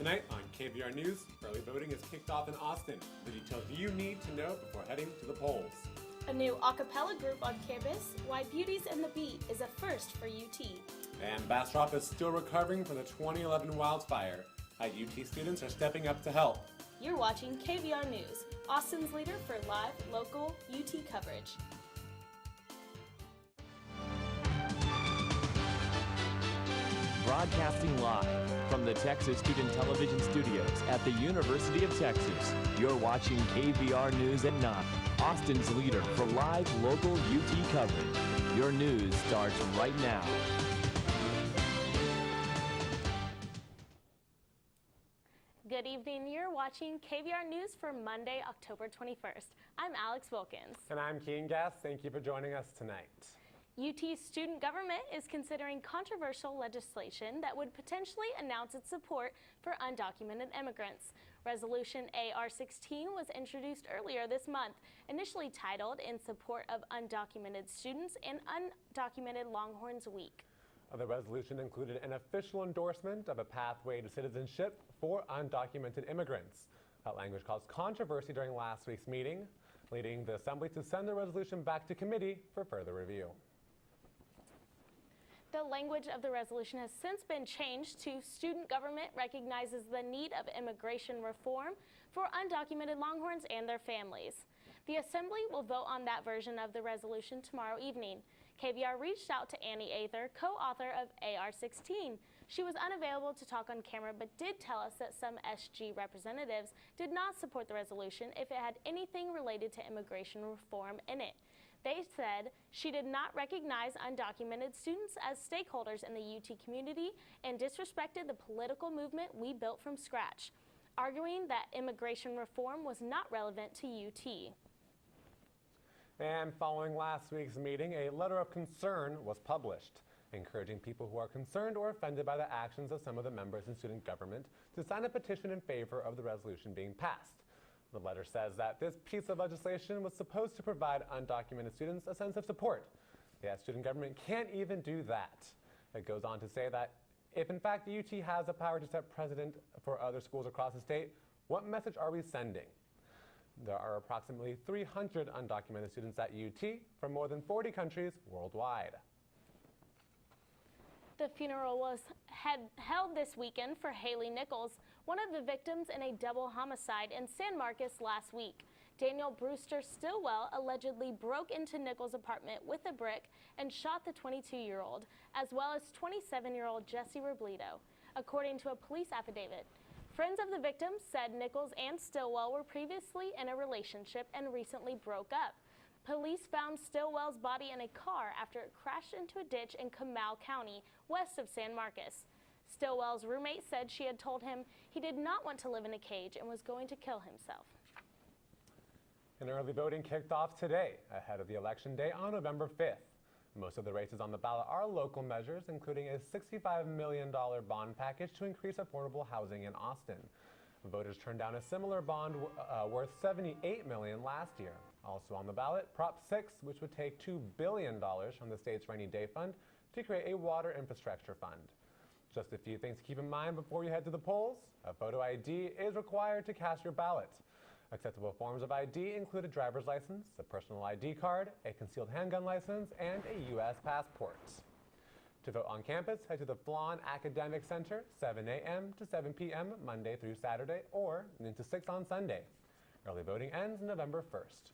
Tonight on KVR News, early voting is kicked off in Austin. The details you need to know before heading to the polls. A new a cappella group on campus, Why Beauties and the Beat is a first for UT. And Bastrop is still recovering from the 2011 wildfire. UT students are stepping up to help. You're watching KVR News, Austin's leader for live, local UT coverage. Broadcasting live from the Texas Student Television Studios at the University of Texas. You're watching KVR News at 9, Austin's leader for live local UT coverage. Your news starts right now. Good evening. You're watching KVR News for Monday, October 21st. I'm Alex Wilkins. And I'm Keen Gass. Thank you for joining us tonight. UT student government is considering controversial legislation that would potentially announce its support for undocumented immigrants. Resolution AR-16 was introduced earlier this month, initially titled In Support of Undocumented Students and Undocumented Longhorns Week. The resolution included an official endorsement of a pathway to citizenship for undocumented immigrants. That language caused controversy during last week's meeting, leading the Assembly to send the resolution back to committee for further review. The language of the resolution has since been changed to student government recognizes the need of immigration reform for undocumented Longhorns and their families. The Assembly will vote on that version of the resolution tomorrow evening. KVR reached out to Annie Ather, co-author of AR-16. She was unavailable to talk on camera but did tell us that some SG representatives did not support the resolution if it had anything related to immigration reform in it. They said she did not recognize undocumented students as stakeholders in the UT community and disrespected the political movement we built from scratch, arguing that immigration reform was not relevant to UT. And following last week's meeting, a letter of concern was published, encouraging people who are concerned or offended by the actions of some of the members in student government to sign a petition in favor of the resolution being passed. The letter says that this piece of legislation was supposed to provide undocumented students a sense of support. Yet student government can't even do that. It goes on to say that if in fact the UT has the power to set precedent for other schools across the state, what message are we sending? There are approximately 300 undocumented students at UT from more than 40 countries worldwide. The funeral was held this weekend for Haley Nichols, one of the victims in a double homicide in San Marcos last week. Daniel Brewster Stillwell allegedly broke into Nichols' apartment with a brick and shot the 22-year-old, as well as 27-year-old Jesse Robledo, according to a police affidavit. Friends of the victim said Nichols and Stillwell were previously in a relationship and recently broke up. Police found Stillwell's body in a car after it crashed into a ditch in Comal County, west of San Marcos. Stillwell's roommate said she had told him he did not want to live in a cage and was going to kill himself. And early voting kicked off today, ahead of the election day on November 5th. Most of the races on the ballot are local measures, including a $65 million bond package to increase affordable housing in Austin. Voters turned down a similar bond worth $78 million last year. Also on the ballot, Prop 6, which would take $2 billion from the state's rainy day fund to create a water infrastructure fund. Just a few things to keep in mind before you head to the polls. A photo ID is required to cast your ballot. Acceptable forms of ID include a driver's license, a personal ID card, a concealed handgun license, and a U.S. passport. To vote on campus, head to the Flan Academic Center, 7 a.m. to 7 p.m. Monday through Saturday, or noon to 6 on Sunday. Early voting ends November 1st.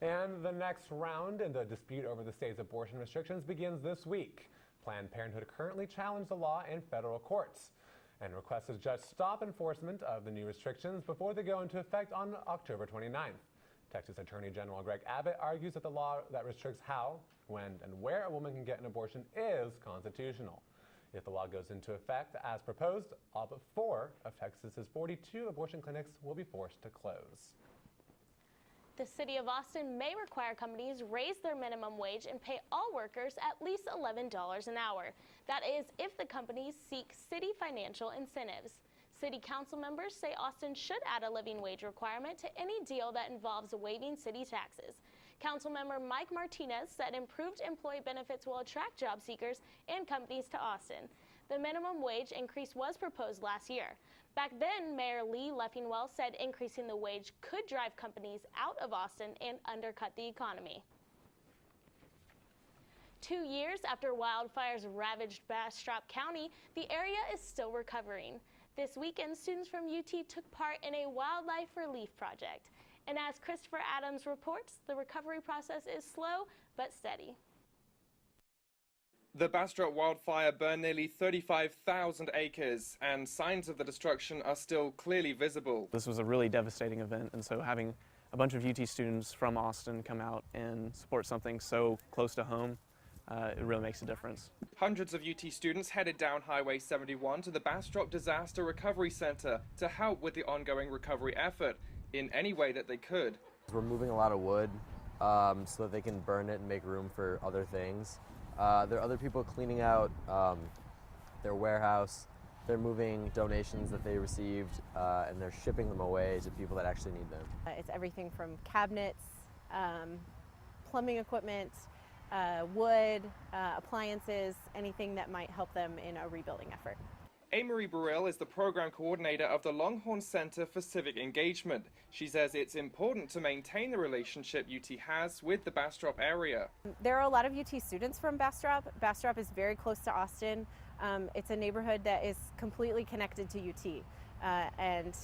And the next round in the dispute over the state's abortion restrictions begins this week. Planned Parenthood currently challenged the law in federal courts and requests a judge stop enforcement of the new restrictions before they go into effect on October 29th. Texas Attorney General Greg Abbott argues that the law that restricts how, when, and where a woman can get an abortion is constitutional. If the law goes into effect as proposed, all but 4 of Texas's 42 abortion clinics will be forced to close. The city of Austin may require companies raise their minimum wage and pay all workers at least $11 an hour. That is, if the companies seek city financial incentives. City council members say Austin should add a living wage requirement to any deal that involves waiving city taxes. Councilmember Mike Martinez said improved employee benefits will attract job seekers and companies to Austin. The minimum wage increase was proposed last year. Back then, Mayor Lee Leffingwell said increasing the wage could drive companies out of Austin and undercut the economy. 2 years after wildfires ravaged Bastrop County, the area is still recovering. This weekend, students from UT took part in a wildlife relief project. And as Christopher Adams reports, the recovery process is slow but steady. The Bastrop wildfire burned nearly 35,000 acres, and signs of the destruction are still clearly visible. This was a really devastating event, and so having a bunch of UT students from Austin come out and support something so close to home, it really makes a difference. Hundreds of UT students headed down Highway 71 to the Bastrop Disaster Recovery Center to help with the ongoing recovery effort in any way that they could. We're moving a lot of wood so that they can burn it and make room for other things. There are other people cleaning out their warehouse. They're moving donations that they received and they're shipping them away to people that actually need them. It's everything from cabinets, plumbing equipment, wood, appliances, anything that might help them in a rebuilding effort. Amory Burrell is the program coordinator of the Longhorn Center for Civic Engagement. She says it's important to maintain the relationship UT has with the Bastrop area. There are a lot of UT students from Bastrop. Bastrop is very close to Austin. It's a neighborhood that is completely connected to UT. And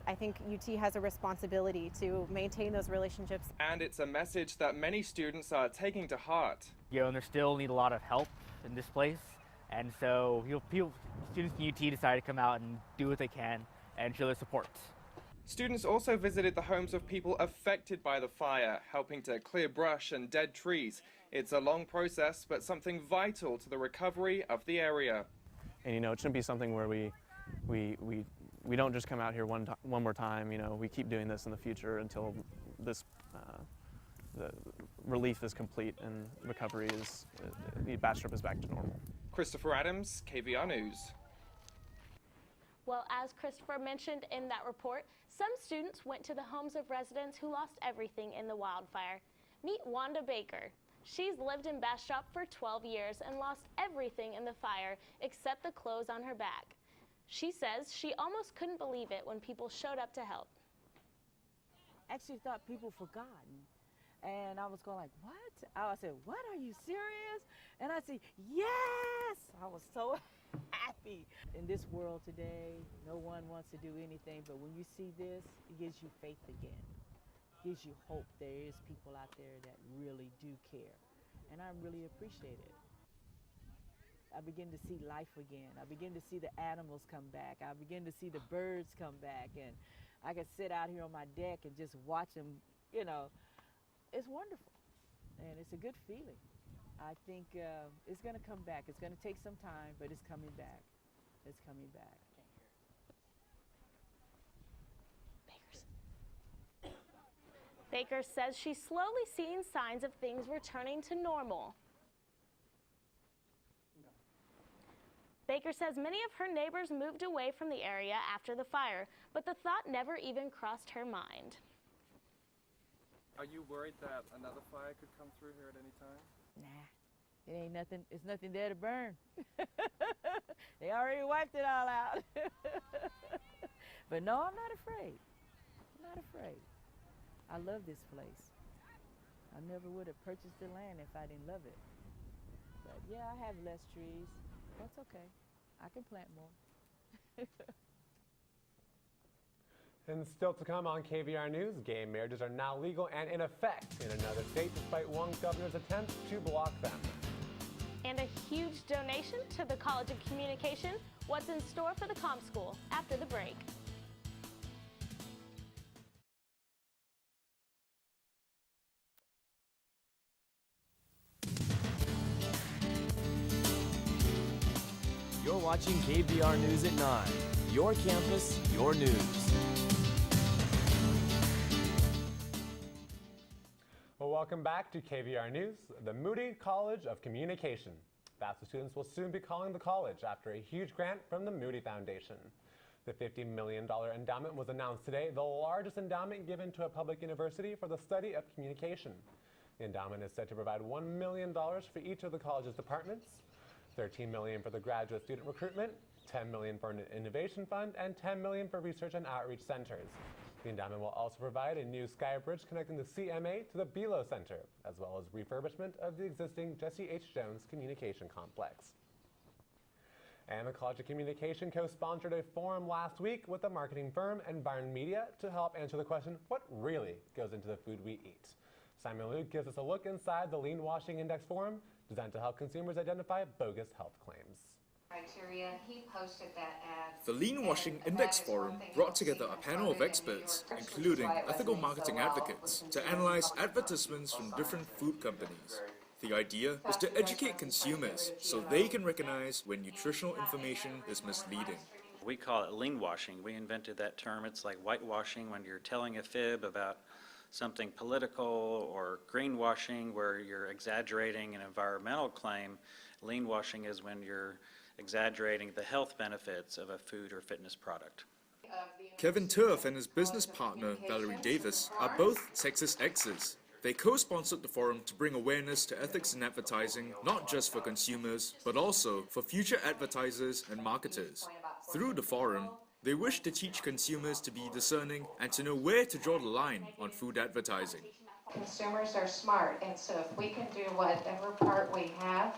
I think UT has a responsibility to maintain those relationships. And it's a message that many students are taking to heart. And they still need a lot of help in this place. And so students from UT decided to come out and do what they can and show their support. Students also visited the homes of people affected by the fire, helping to clear brush and dead trees. It's a long process, but something vital to the recovery of the area. And it shouldn't be something where we don't just come out here one more time. We keep doing this in the future until this the relief is complete and recovery is Bastrop is back to normal. Christopher Adams, KVR News. Well, as Christopher mentioned in that report, some students went to the homes of residents who lost everything in the wildfire. Meet Wanda Baker. She's lived in Bastrop for 12 years and lost everything in the fire except the clothes on her back. She says she almost couldn't believe it when people showed up to help. I actually thought people forgotten. And I was going like, what? I said, what, are you serious? And I said, yes! I was so happy. In this world today, no one wants to do anything, but when you see this, it gives you faith again. It gives you hope there is people out there that really do care. And I really appreciate it. I begin to see life again. I begin to see the animals come back. I begin to see the birds come back. And I can sit out here on my deck and just watch them, It's wonderful, and it's a good feeling. I think it's going to come back. It's going to take some time, but it's coming back. It's coming back. Baker says she's slowly seeing signs of things returning to normal. Baker says many of her neighbors moved away from the area after the fire, but the thought never even crossed her mind. Are you worried that another fire could come through here at any time? Nah, it ain't nothing. It's nothing there to burn. They already wiped it all out. But no, I'm not afraid. I'm not afraid. I love this place. I never would have purchased the land if I didn't love it. But yeah, I have less trees. That's okay. I can plant more. And still to come on KVR News, gay marriages are now legal and in effect in another state despite one governor's attempt to block them. And a huge donation to the College of Communication. What's in store for the Comm School after the break? You're watching KVR News at 9. Your campus, your news. Well, welcome back to KVR News, the Moody College of Communication. That's what students will soon be calling the college after a huge grant from the Moody Foundation. The $50 million endowment was announced today, the largest endowment given to a public university for the study of communication. The endowment is said to provide $1 million for each of the college's departments. $13 million for the graduate student recruitment, $10 million for an innovation fund, and $10 million for research and outreach centers. The endowment will also provide a new sky bridge connecting the CMA to the Below Center, as well as refurbishment of the existing Jesse H. Jones Communication Complex. And the College of Communication co-sponsored a forum last week with the marketing firm Environ Media to help answer the question, what really goes into the food we eat? Simon Luke gives us a look inside the Lean Washing Index Forum, designed to help consumers identify bogus health claims. He posted that ad. The Lean Washing Index Forum brought together a panel of experts, including ethical marketing advocates, to analyze advertisements from different food companies. The idea is to educate consumers so they can recognize when nutritional information is misleading. We call it lean washing. We invented that term. It's like whitewashing when you're telling a fib about something political, or greenwashing where you're exaggerating an environmental claim. Lean washing is when you're exaggerating the health benefits of a food or fitness product. Kevin Turf and his business partner, Valerie Davis, are both Texas X's. They co-sponsored the forum to bring awareness to ethics in advertising, not just for consumers, but also for future advertisers and marketers. Through the forum, they wish to teach consumers to be discerning and to know where to draw the line on food advertising. Consumers are smart, and so if we can do whatever part we have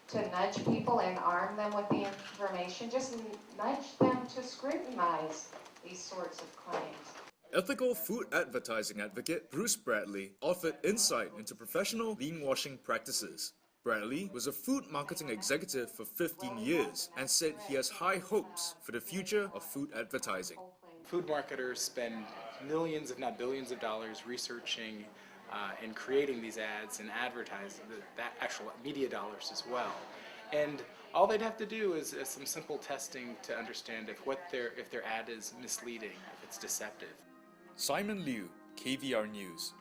to nudge people and arm them with the information, just nudge them to scrutinize these sorts of claims. Ethical food advertising advocate Bruce Bradley offered insight into professional lean washing practices. Bradley was a food marketing executive for 15 years and said he has high hopes for the future of food advertising. Food marketers spend millions, if not billions of dollars researching and creating these ads and advertising, that actual media dollars as well. And all they'd have to do is some simple testing to understand if their ad is misleading, if it's deceptive. Simon Liu, KVR News.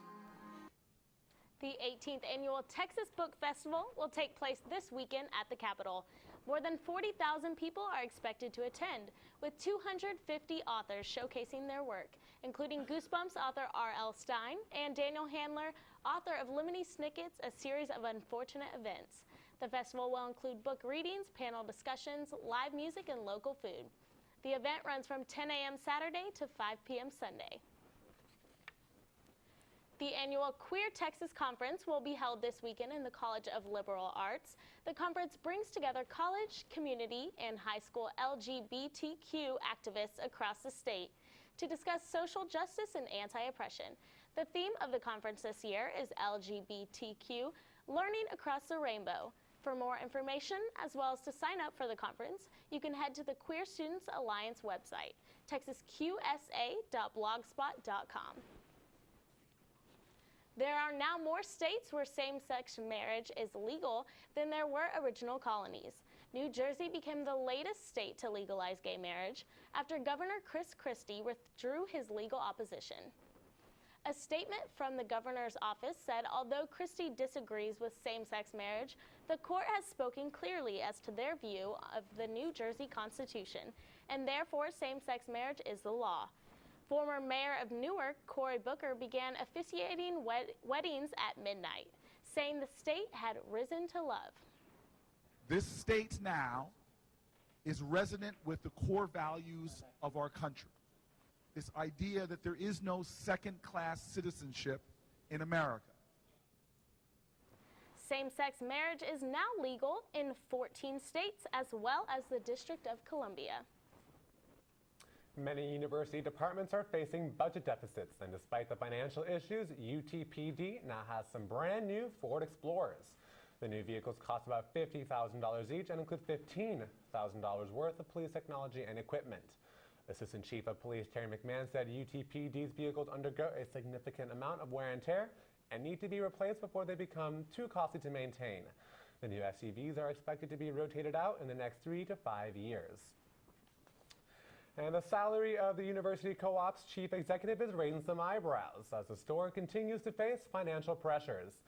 The 18th annual Texas Book Festival will take place this weekend at the Capitol. More than 40,000 people are expected to attend, with 250 authors showcasing their work, including Goosebumps author R.L. Stine and Daniel Handler, author of Lemony Snicket's A Series of Unfortunate Events. The festival will include book readings, panel discussions, live music, and local food. The event runs from 10 a.m. Saturday to 5 p.m. Sunday. The annual Queer Texas Conference will be held this weekend in the College of Liberal Arts. The conference brings together college, community, and high school LGBTQ activists across the state to discuss social justice and anti-oppression. The theme of the conference this year is LGBTQ, Learning Across the Rainbow. For more information, as well as to sign up for the conference, you can head to the Queer Students Alliance website, texasqsa.blogspot.com. There are now more states where same-sex marriage is legal than there were original colonies. New Jersey became the latest state to legalize gay marriage after Governor Chris Christie withdrew his legal opposition. A statement from the governor's office said although Christie disagrees with same-sex marriage, the court has spoken clearly as to their view of the New Jersey Constitution, and therefore same-sex marriage is the law. Former mayor of Newark, Cory Booker, began officiating weddings at midnight, saying the state had risen to love. This state now is resonant with the core values of our country. This idea that there is no second-class citizenship in America. Same-sex marriage is now legal in 14 states as well as the District of Columbia. Many university departments are facing budget deficits, and despite the financial issues, UTPD now has some brand new Ford Explorers. The new vehicles cost about $50,000 each and include $15,000 worth of police technology and equipment. Assistant Chief of Police Terry McMahon said UTPD's vehicles undergo a significant amount of wear and tear and need to be replaced before they become too costly to maintain. The new SUVs are expected to be rotated out in the next 3 to 5 years. And the salary of the university co-op's chief executive is raising some eyebrows as the store continues to face financial pressures.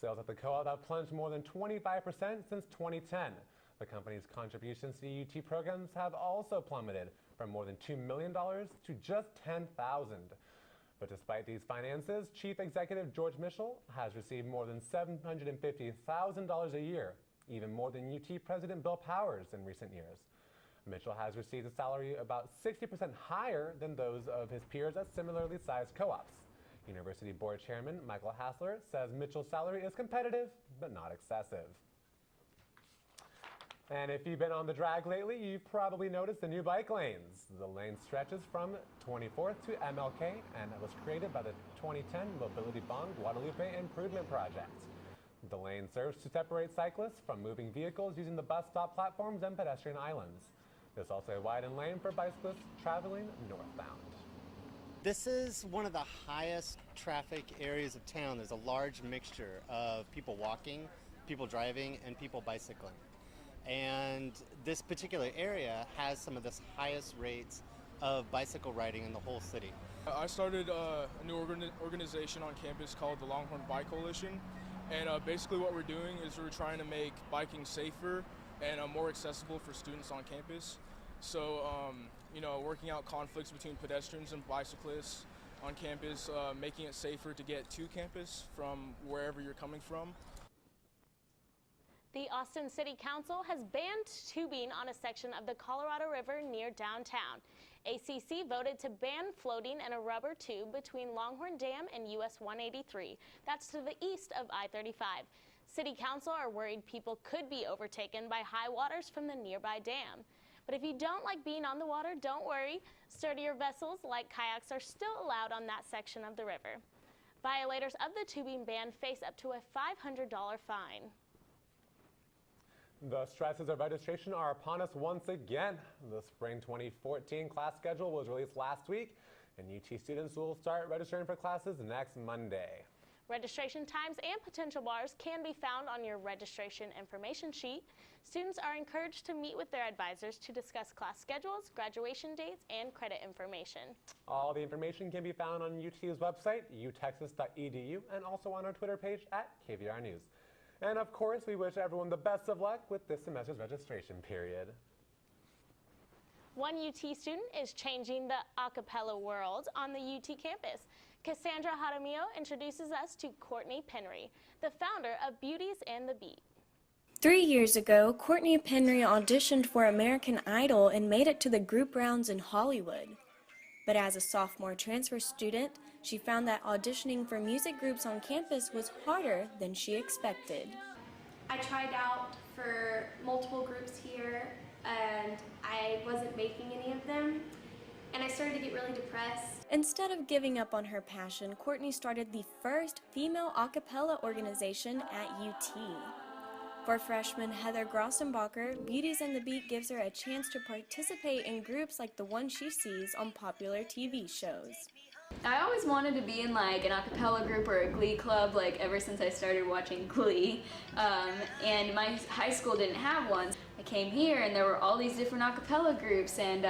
Sales at the co-op have plunged more than 25% since 2010. The company's contributions to UT programs have also plummeted from more than $2 million to just $10,000. But despite these finances, Chief Executive George Mitchell has received more than $750,000 a year even more than UT President Bill Powers in recent years. Mitchell has received a salary about 60% higher than those of his peers at similarly sized co-ops. University Board Chairman Michael Hassler says Mitchell's salary is competitive, but not excessive. And if you've been on the drag lately, you've probably noticed the new bike lanes. The lane stretches from 24th to MLK, and it was created by the 2010 Mobility Bond Guadalupe Improvement Project. The lane serves to separate cyclists from moving vehicles using the bus stop platforms and pedestrian islands. There's also a widened lane for bicyclists traveling northbound. This is one of the highest traffic areas of town. There's a large mixture of people walking, people driving, and people bicycling. And this particular area has some of the highest rates of bicycle riding in the whole city. I started a new organization on campus called the Longhorn Bike Coalition. And basically what we're doing is we're trying to make biking safer and more accessible for students on campus. So, working out conflicts between pedestrians and bicyclists on campus, making it safer to get to campus from wherever you're coming from. The Austin City Council has banned tubing on a section of the Colorado River near downtown. ACC voted to ban floating in a rubber tube between Longhorn Dam and US 183. That's to the east of I-35. City Council are worried people could be overtaken by high waters from the nearby dam. But if you don't like being on the water, don't worry. Sturdier vessels like kayaks are still allowed on that section of the river. Violators of the tubing ban face up to a $500 fine. The stresses of registration are upon us once again. The spring 2014 class schedule was released last week, and UT students will start registering for classes next Monday. Registration times and potential bars can be found on your registration information sheet. Students are encouraged to meet with their advisors to discuss class schedules, graduation dates, and credit information. All the information can be found on UT's website, utexas.edu, and also on our Twitter page at KVR News. And of course, we wish everyone the best of luck with this semester's registration period. One UT student is changing the a cappella world on the UT campus. Cassandra Jaramillo introduces us to Courtney Penry, the founder of Beauties and the Beat. 3 years ago, Courtney Penry auditioned for American Idol and made it to the group rounds in Hollywood. But as a sophomore transfer student, she found that auditioning for music groups on campus was harder than she expected. I tried out for multiple groups here and I wasn't making any of them, and I started to get really depressed. Instead of giving up on her passion, Courtney started the first female a cappella organization at UT. For freshman Heather Grossenbacher, Beauties and the Beat gives her a chance to participate in groups like the one she sees on popular TV shows. I always wanted to be in like an a cappella group or a glee club, like ever since I started watching Glee, and my high school didn't have one. I came here and there were all these different a cappella groups, and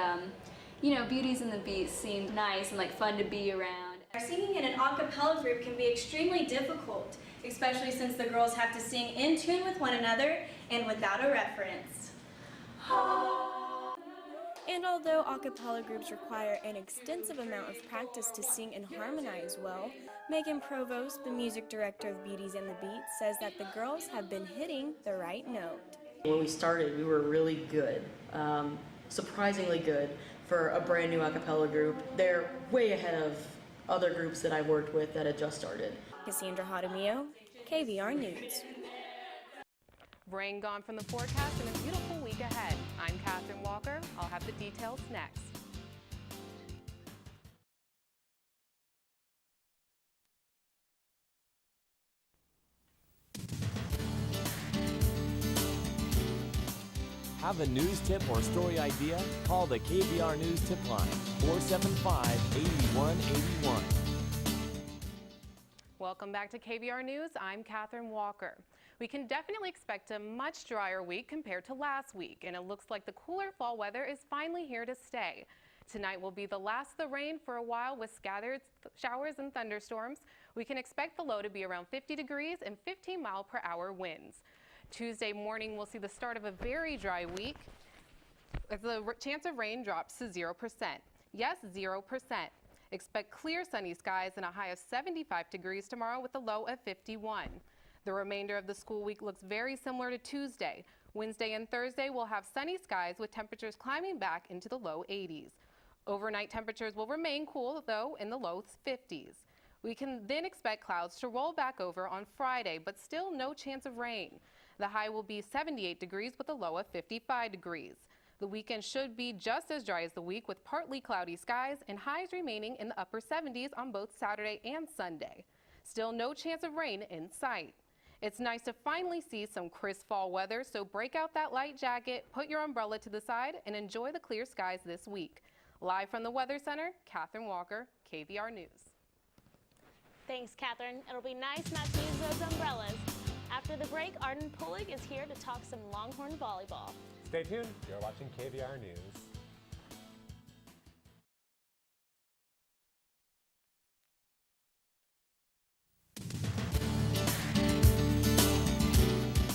Beauties and the Beat seemed nice and like fun to be around. Singing in an a cappella group can be extremely difficult, especially since the girls have to sing in tune with one another and without a reference. And although a cappella groups require an extensive amount of practice to sing and harmonize well, Megan Provost, the music director of Beauties and the Beat, says that the girls have been hitting the right note. When we started, we were really good, surprisingly good for a brand new a cappella group. They're way ahead of other groups that I've worked with that had just started. Cassandra Jaramillo, KVR News. Rain gone from the forecast and a beautiful week ahead. I'm Catherine Walker. I'll have the details next. Have a news tip or story idea? Call the KVR News tip line, 475-8181. Welcome back to KVR News. I'm Catherine Walker. We can definitely expect a much drier week compared to last week, and it looks like the cooler fall weather is finally here to stay. Tonight will be the last of the rain for a while with scattered showers and thunderstorms. We can expect the low to be around 50 degrees and 15-mile-per-hour winds. Tuesday morning, we'll see the start of a very dry week as the chance of rain drops to 0%. Yes, 0%. Expect clear sunny skies and a high of 75 degrees tomorrow with a low of 51. The remainder of the school week looks very similar to Tuesday. Wednesday and Thursday will have sunny skies with temperatures climbing back into the low 80s. Overnight temperatures will remain cool, though, in the low 50s. We can then expect clouds to roll back over on Friday, but still no chance of rain. The high will be 78 degrees with a low of 55 degrees. The weekend should be just as dry as the week with partly cloudy skies and highs remaining in the upper 70s on both Saturday and Sunday. Still no chance of rain in sight. It's nice to finally see some crisp fall weather, so break out that light jacket, put your umbrella to the side, and enjoy the clear skies this week. Live from the Weather Center, Catherine Walker, KVR News. Thanks, Catherine. It'll be nice not to use those umbrellas. After the break, Arden Pulig is here to talk some Longhorn volleyball. Stay tuned. You're watching KVR News.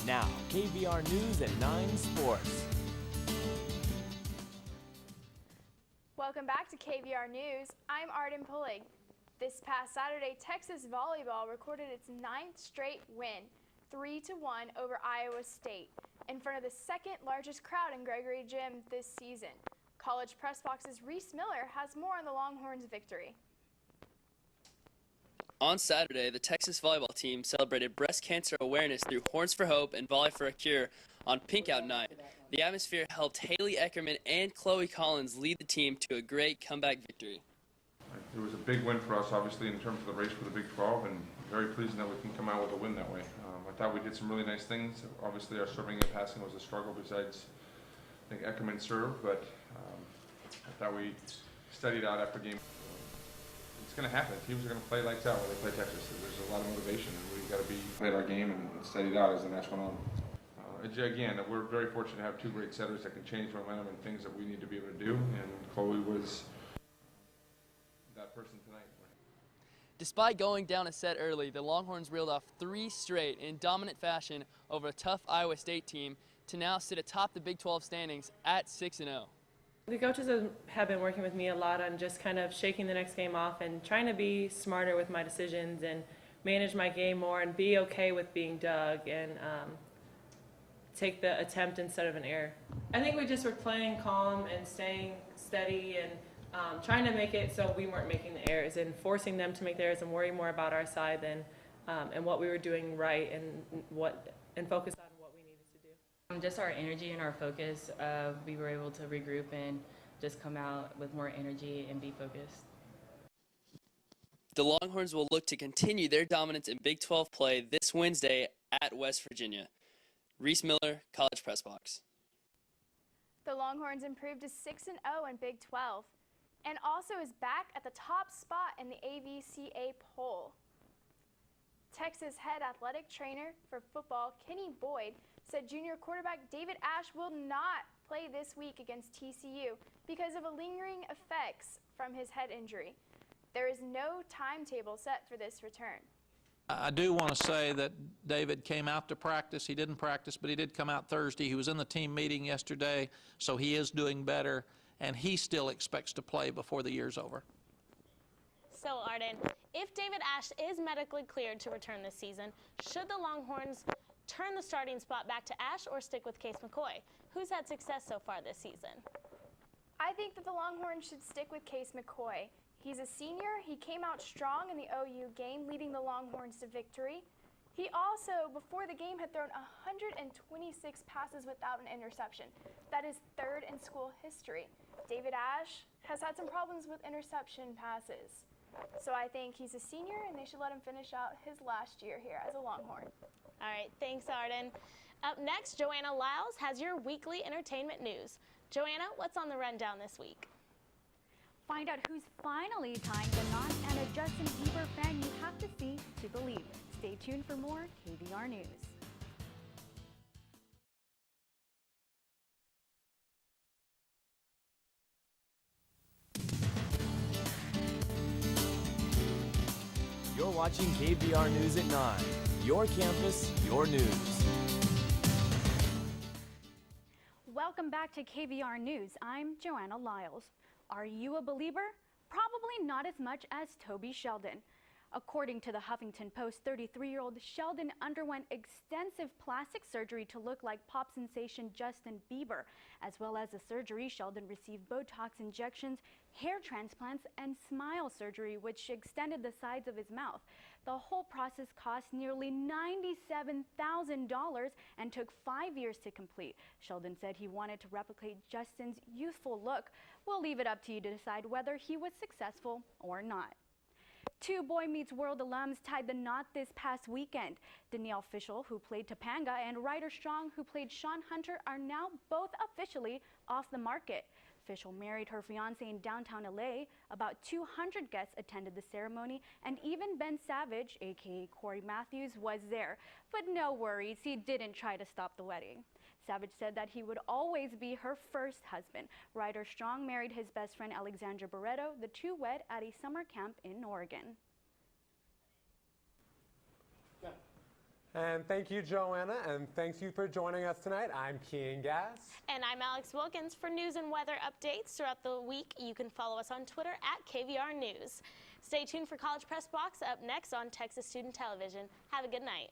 Now, KVR News at 9 Sports. Welcome back to KVR News. I'm Arden Pulig. This past Saturday, Texas volleyball recorded its 9th straight win, 3-1 over Iowa State, in front of the second largest crowd in Gregory Gym this season. College Press Box's Reese Miller has more on the Longhorns' victory. On Saturday, the Texas volleyball team celebrated breast cancer awareness through Horns for Hope and Volley for a Cure on Pink Out Night. The atmosphere helped Haley Eckerman and Chloe Collins lead the team to a great comeback victory. It was a big win for us, obviously, in terms of the race for the Big 12, and very pleasing that we can come out with a win that way. I thought we did some really nice things. Obviously, our serving and passing was a struggle besides, I think, Eckerman served, but I thought we studied out after game. It's going to happen. Teams are going to play lights out when they play Texas. There's a lot of motivation, and we've got to played our game and studied out as the match went on. Again, we're very fortunate to have two great setters that can change momentum and things that we need to be able to do, and Chloe was that person tonight. Despite going down a set early, the Longhorns reeled off 3 straight in dominant fashion over a tough Iowa State team to now sit atop the Big 12 standings at 6-0. The coaches have been working with me a lot on just kind of shaking the next game off and trying to be smarter with my decisions and manage my game more and be okay with being dug and take the attempt instead of an error. I think we just were playing calm and staying steady and trying to make it so we weren't making the errors and forcing them to make the errors and worry more about our side than and what we were doing right and focus on what we needed to do. Just our energy and our focus, we were able to regroup and just come out with more energy and be focused. The Longhorns will look to continue their dominance in Big 12 play this Wednesday at West Virginia. Reese Miller, College Press Box. The Longhorns improved to 6-0 in Big 12 and also is back at the top spot in the AVCA poll. Texas head athletic trainer for football Kenny Boyd said junior quarterback David Ash will not play this week against TCU because of lingering effects from his head injury. There is no timetable set for this return. I do want to say that David came out to practice. He didn't practice, but he did come out Thursday. He was in the team meeting yesterday, so he is doing better, and he still expects to play before the year's over. So, Arden, if David Ash is medically cleared to return this season, should the Longhorns turn the starting spot back to Ash or stick with Case McCoy, who's had success so far this season? I think that the Longhorns should stick with Case McCoy. He's a senior. He came out strong in the OU game, leading the Longhorns to victory. He also, before the game, had thrown 126 passes without an interception. That is third in school history. David Ash has had some problems with interception passes. So I think he's a senior, and they should let him finish out his last year here as a Longhorn. All right, thanks, Arden. Up next, Joanna Lyles has your weekly entertainment news. Joanna, what's on the rundown this week? Find out who's finally tying the knot and a Justin Bieber fan you have to see to believe. Stay tuned for more KVR News. You're watching KVR News at 9. Your campus, your news. Welcome back to KVR News. I'm Joanna Lyles. Are you a believer? Probably not as much as Toby Sheldon. According to the Huffington Post, 33-year-old Sheldon underwent extensive plastic surgery to look like pop sensation Justin Bieber. As well as the surgery, Sheldon received Botox injections, hair transplants, and smile surgery, which extended the sides of his mouth. The whole process cost nearly $97,000 and took 5 years to complete. Sheldon said he wanted to replicate Justin's youthful look. We'll leave it up to you to decide whether he was successful or not. Two Boy Meets World alums tied the knot this past weekend. Danielle Fishel, who played Topanga, and Ryder Strong, who played Sean Hunter, are now both officially off the market. Fishel married her fiancé in downtown LA. About 200 guests attended the ceremony, and even Ben Savage, aka Corey Matthews, was there. But no worries, he didn't try to stop the wedding. Savage said that he would always be her first husband. Ryder Strong married his best friend Alexandra Barreto. The two wed at a summer camp in Oregon. And thank you, Joanna, and thanks you for joining us tonight. I'm Kean Gass. And I'm Alex Wilkins. For news and weather updates throughout the week, you can follow us on Twitter at KVR News. Stay tuned for College Press Box up next on Texas Student Television. Have a good night.